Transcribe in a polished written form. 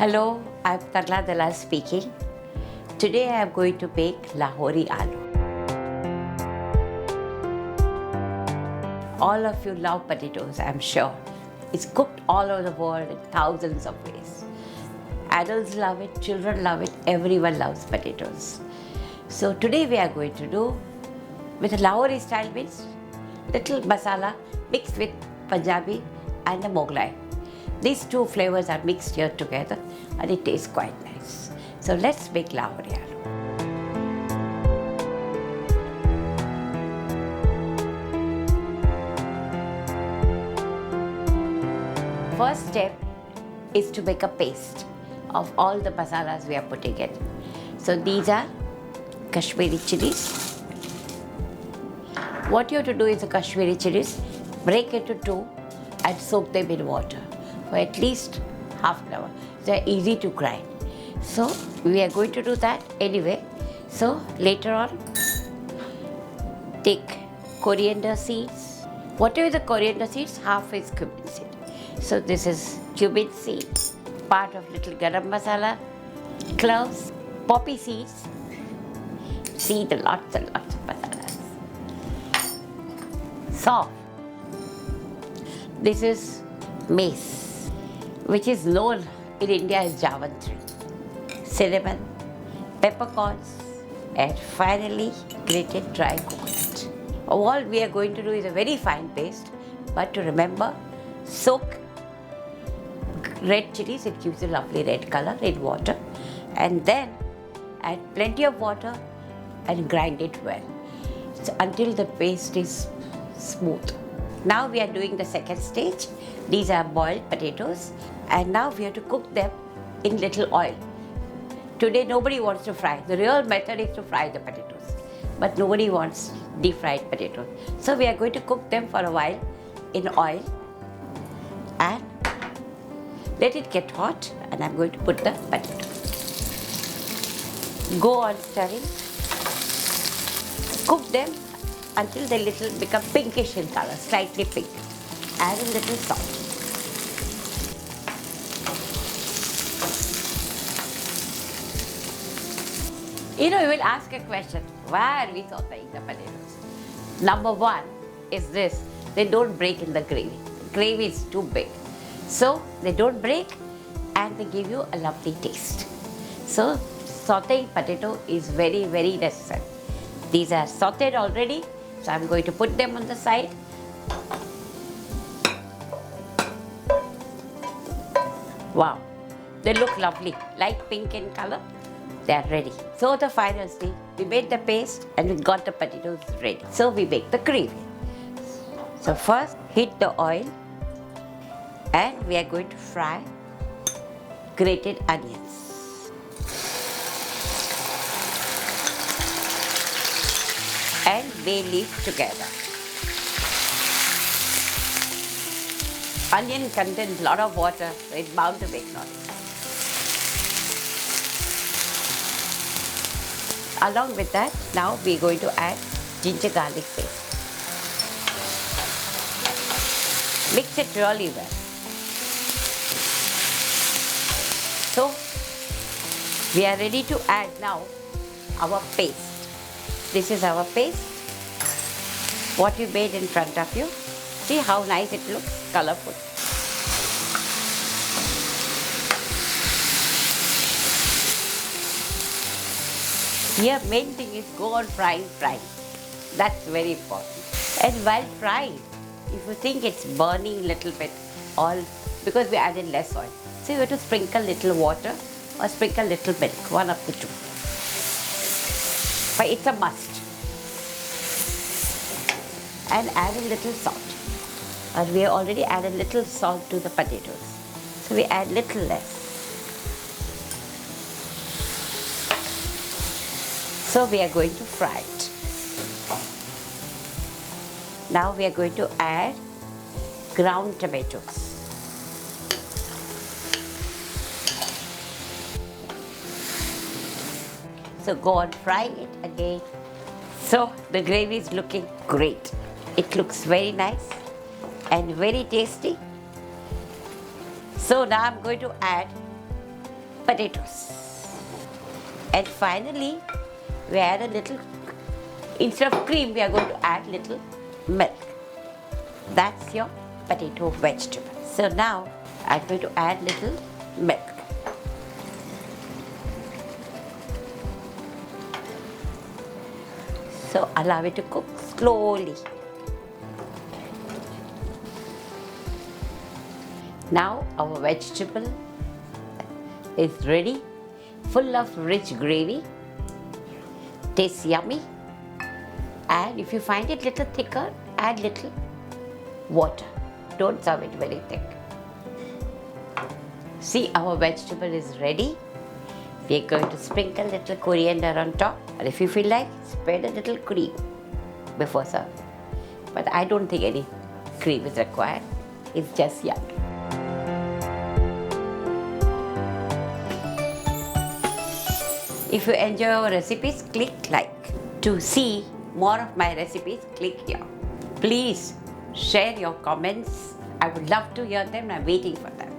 Hello, I'm Tarla Dalal speaking. Today I am going to make Lahori Aloo. All of you love potatoes, I'm sure. It's cooked all over the world in thousands of ways. Adults love it, children love it, everyone loves potatoes. So today we are going to do, with a Lahori style means, little masala mixed with Punjabi and the Mughlai. These two flavors are mixed here together and it tastes quite nice. So let's make Lahori Aloo. First step is to make a paste of all the masalas we are putting in. So these are Kashmiri chillies. What you have to do is the Kashmiri chillies, break into two and soak them in water for at least half an hour. They are easy to grind. So we are going to do that anyway. So later on, take coriander seeds. Whatever the coriander seeds, half is cumin seed. So this is cumin seed, part of little garam masala, cloves, poppy seeds, seed lots and lots of masalas. Soft. This is mace, which is known in India as Javantri, cinnamon, peppercorns, and finally grated dry coconut. All we are going to do is a very fine paste, but to remember, soak red chilies, it gives a lovely red color in water, and then add plenty of water and grind it well until the paste is smooth. Now we are doing the second stage. These are boiled potatoes and now we have to cook them in little oil. Today nobody wants to fry. The real method is to fry the potatoes, but nobody wants deep fried potatoes. So we are going to cook them for a while in oil and let it get hot, and I'm going to put the potato. Go on stirring. Cook them until they become pinkish in color, slightly pink. Add a little salt. You will ask a question, why are we sauteing the potatoes? Number one is this, they don't break in the gravy. The gravy is too big. So they don't break and they give you a lovely taste. So sauteing potato is very, very necessary. These are sauteed already, so I'm going to put them on the side. Wow, they look lovely, light pink in color. They are ready. So the final stage, we made the paste and we got the potatoes ready. So we make the gravy. So first heat the oil and we are going to fry grated onions and bay leaf together. Onion contains a lot of water, so it's bound to make noise. Along with that, now we are going to add ginger garlic paste. Mix it really well. So we are ready to add now our paste. This is our paste, what we made in front of you. See how nice it looks, colorful. Here main thing is go on frying. That's very important. And while frying, if you think it's burning little bit, because we added less oil, so you have to sprinkle little water or sprinkle little milk, one of the two. But it's a must. And add a little salt. And we have already added little salt to the potatoes. So we add little less. So we are going to fry it. Now we are going to add ground tomatoes. So go on frying it again. So the gravy is looking great. It looks very nice and very tasty. So now I'm going to add potatoes. And finally, we add a little, instead of cream, we are going to add little milk. That's your potato vegetable. So now, I'm going to add little milk. So allow it to cook slowly. Now our vegetable is ready, full of rich gravy, tastes yummy, and if you find it little thicker, add little water. Don't serve it very thick. See, our vegetable is ready. We are going to sprinkle little coriander on top, and if you feel like, spread a little cream before serving. But I don't think any cream is required. It's just yummy. If you enjoy our recipes, click like. To see more of my recipes, click here. Please share your comments. I would love to hear them. I'm waiting for them.